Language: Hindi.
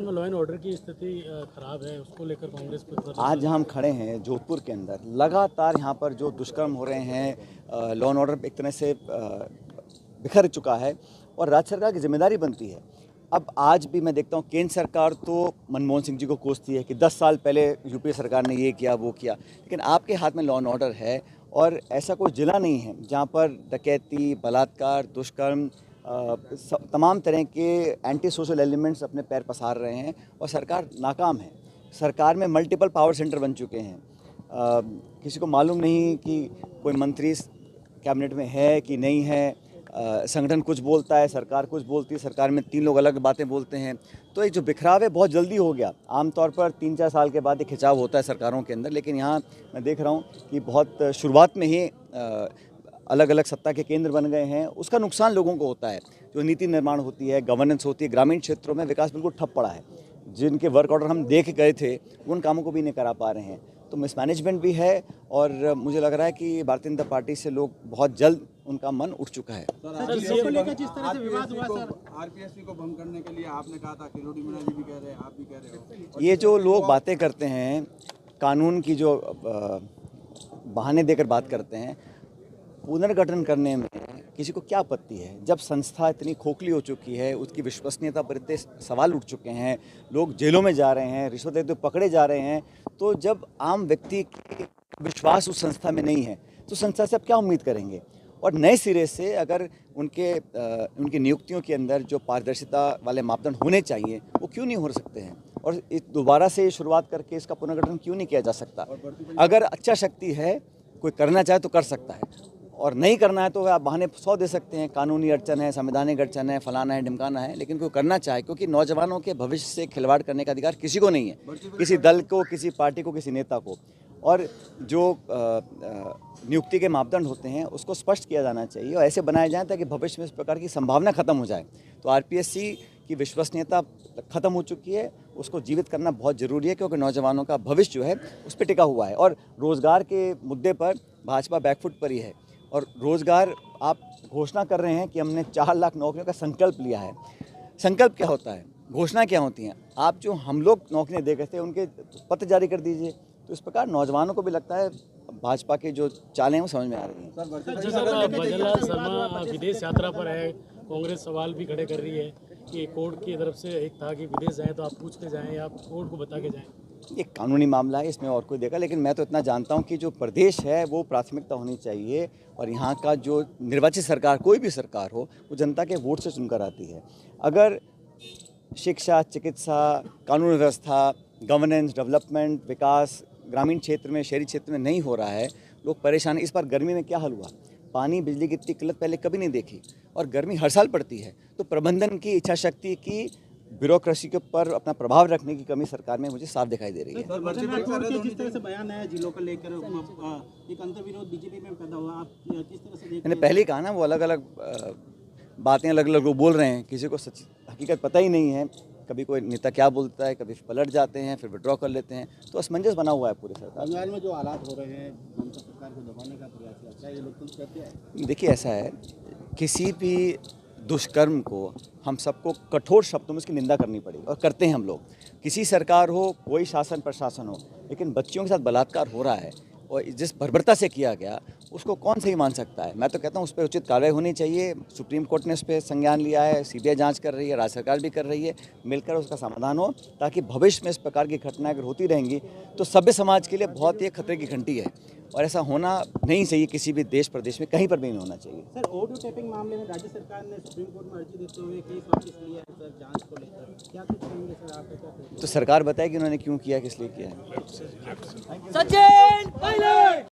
लॉ एंड ऑर्डर की स्थिति खराब है, उसको लेकर कांग्रेस पर आज हम खड़े हैं जोधपुर के अंदर, लगातार यहाँ पर जो दुष्कर्म हो रहे हैं, लॉ एंड ऑर्डर एक तरह से बिखर चुका है और राज्य सरकार की जिम्मेदारी बनती है। अब आज भी मैं देखता हूँ केंद्र सरकार तो मनमोहन सिंह जी को कोसती है कि 10 साल पहले यूपीए सरकार ने ये किया वो किया, लेकिन आपके हाथ में लॉ एंड ऑर्डर है और ऐसा कोई जिला नहीं है जहाँ पर डकैती, बलात्कार, दुष्कर्म, तमाम तरह के एंटी सोशल एलिमेंट्स अपने पैर पसार रहे हैं और सरकार नाकाम है। सरकार में मल्टीपल पावर सेंटर बन चुके हैं। किसी को मालूम नहीं कि कोई मंत्री कैबिनेट में है कि नहीं है। संगठन कुछ बोलता है, सरकार कुछ बोलती है, सरकार में 3 लोग अलग बातें बोलते हैं। तो एक जो बिखराव है बहुत जल्दी हो गया। आमतौर पर 3-4 साल के बाद एक खिंचाव होता है सरकारों के अंदर, लेकिन यहाँ मैं देख रहा हूँ कि बहुत शुरुआत में ही अलग अलग सत्ता के केंद्र बन गए हैं। उसका नुकसान लोगों को होता है। जो नीति निर्माण होती है, गवर्नेंस होती है, ग्रामीण क्षेत्रों में विकास बिल्कुल ठप पड़ा है। जिनके वर्क ऑर्डर हम देख गए थे उन कामों को भी नहीं करा पा रहे हैं। तो मिसमैनेजमेंट भी है और मुझे लग रहा है कि भारतीय जनता पार्टी से लोग बहुत जल्द उनका मन उठ चुका है। आरपीएससी को भंग करने के लिए आपने कहा था, किरोड़ी मीणा जी भी कह रहे हैं, आप भी कह रहे हो। ये जो लोग बातें करते हैं, कानून की जो बहाने देकर बात करते हैं, पुनर्गठन करने में किसी को क्या आपत्ति है? जब संस्था इतनी खोखली हो चुकी है, उसकी विश्वसनीयता पर इतने सवाल उठ चुके हैं, लोग जेलों में जा रहे हैं, रिश्वत लेते हुए पकड़े जा रहे हैं, तो जब आम व्यक्ति की विश्वास उस संस्था में नहीं है तो संस्था से आप क्या उम्मीद करेंगे? और नए सिरे से अगर उनकी नियुक्तियों के अंदर जो पारदर्शिता वाले मापदंड होने चाहिए वो क्यों नहीं हो सकते हैं? और दोबारा से शुरुआत करके इसका पुनर्गठन क्यों नहीं किया जा सकता? अगर अच्छा शक्ति है, कोई करना चाहे तो कर सकता है, और नहीं करना है तो आप बहाने 100 दे सकते हैं। कानूनी अड़चन है, संवैधानिक अड़चन है, फलाना है, ढिमकाना है, लेकिन कोई करना चाहे, क्योंकि नौजवानों के भविष्य से खिलवाड़ करने का अधिकार किसी को नहीं है, किसी दल को, किसी पार्टी को, किसी नेता को। और जो नियुक्ति के मापदंड होते हैं उसको स्पष्ट किया जाना चाहिए और ऐसे बनाए जाएं ताकि भविष्य में इस प्रकार की संभावना खत्म हो जाए। तो आरपीएससी की विश्वसनीयता खत्म हो चुकी है, उसको जीवित करना बहुत ज़रूरी है, क्योंकि नौजवानों का भविष्य जो है उस पर टिका हुआ है। और रोज़गार के मुद्दे पर भाजपा बैकफुट पर ही है। और रोज़गार आप घोषणा कर रहे हैं कि हमने 4 लाख नौकरियों का संकल्प लिया है। संकल्प क्या होता है, घोषणा क्या होती हैं? आप जो हम लोग नौकरियाँ दे गए थे उनके पत्र जारी कर दीजिए। तो इस प्रकार नौजवानों को भी लगता है भाजपा के जो चालें हैं वो समझ में आ रही हैं। भजनलाल शर्मा विदेश यात्रा पर है, कांग्रेस सवाल भी खड़े कर रही है कि कोर्ट की तरफ से एक था कि विदेश जाएँ तो आप पूछ के जाएँ या कोर्ट को बता के जाएँ। ये कानूनी मामला है, इसमें और कोई देखा, लेकिन मैं तो इतना जानता हूँ कि जो प्रदेश है वो प्राथमिकता होनी चाहिए और यहाँ का जो निर्वाचित सरकार, कोई भी सरकार हो, वो जनता के वोट से चुनकर आती है। अगर शिक्षा, चिकित्सा, कानून व्यवस्था, गवर्नेंस, डेवलपमेंट, विकास ग्रामीण क्षेत्र में, शहरी क्षेत्र में नहीं हो रहा है, लोग परेशान। इस बार गर्मी में क्या हाल हुआ? पानी, बिजली की इतनी किल्लत पहले कभी नहीं देखी और गर्मी हर साल पड़ती है। तो प्रबंधन की इच्छा शक्ति की, ब्यूरोक्रेसी के ऊपर अपना प्रभाव रखने की कमी सरकार में मुझे साफ दिखाई दे रही है। जिस तरह से बयान है जिलों को लेकर एक अंतर्विरोध बीजेपी में पैदा हुआ, आप किस तरह से देखते हैं? मैंने पहले ही कहा ना, वो अलग अलग बातें अलग अलग लोग बोल रहे हैं, किसी को सच हकीकत पता ही नहीं है। कभी कोई नेता क्या बोलता है, कभी पलट जाते हैं, फिर विड्रॉ कर लेते हैं। तो असमंजस बना हुआ है पूरे सरकार। बंगाल में जो हालात हो रहे हैं, ममता सरकार को दबाने का प्रयास किया, क्या ये लोग कुछ करते हैं? देखिए, ऐसा है, किसी भी दुष्कर्म को हम सबको कठोर शब्दों में उसकी निंदा करनी पड़ेगी और करते हैं हम लोग। किसी सरकार हो, कोई शासन प्रशासन हो, लेकिन बच्चियों के साथ बलात्कार हो रहा है और जिस बर्बरता से किया गया उसको कौन सही मान सकता है? मैं तो कहता हूँ उस पर उचित कार्रवाई होनी चाहिए। सुप्रीम कोर्ट ने उस पर संज्ञान लिया है, सीबीआई जांच कर रही है, राज्य सरकार भी कर रही है, मिलकर उसका समाधान हो, ताकि भविष्य में इस प्रकार की घटनाएं अगर होती रहेंगी तो सभ्य समाज के लिए बहुत ही खतरे की घंटी है और ऐसा होना नहीं चाहिए। किसी भी देश प्रदेश में कहीं पर भी नहीं होना चाहिए। सर, ऑडियो टेपिंग मामले में राज्य सरकार ने सुप्रीम कोर्ट में अर्जी देते हुए केस वापस लिया है सर, जांच को लेकर क्या कुछ कहेंगे सर? आप क्या तो सरकार बताए कि उन्होंने क्यों किया, किस लिए किया है। सचिन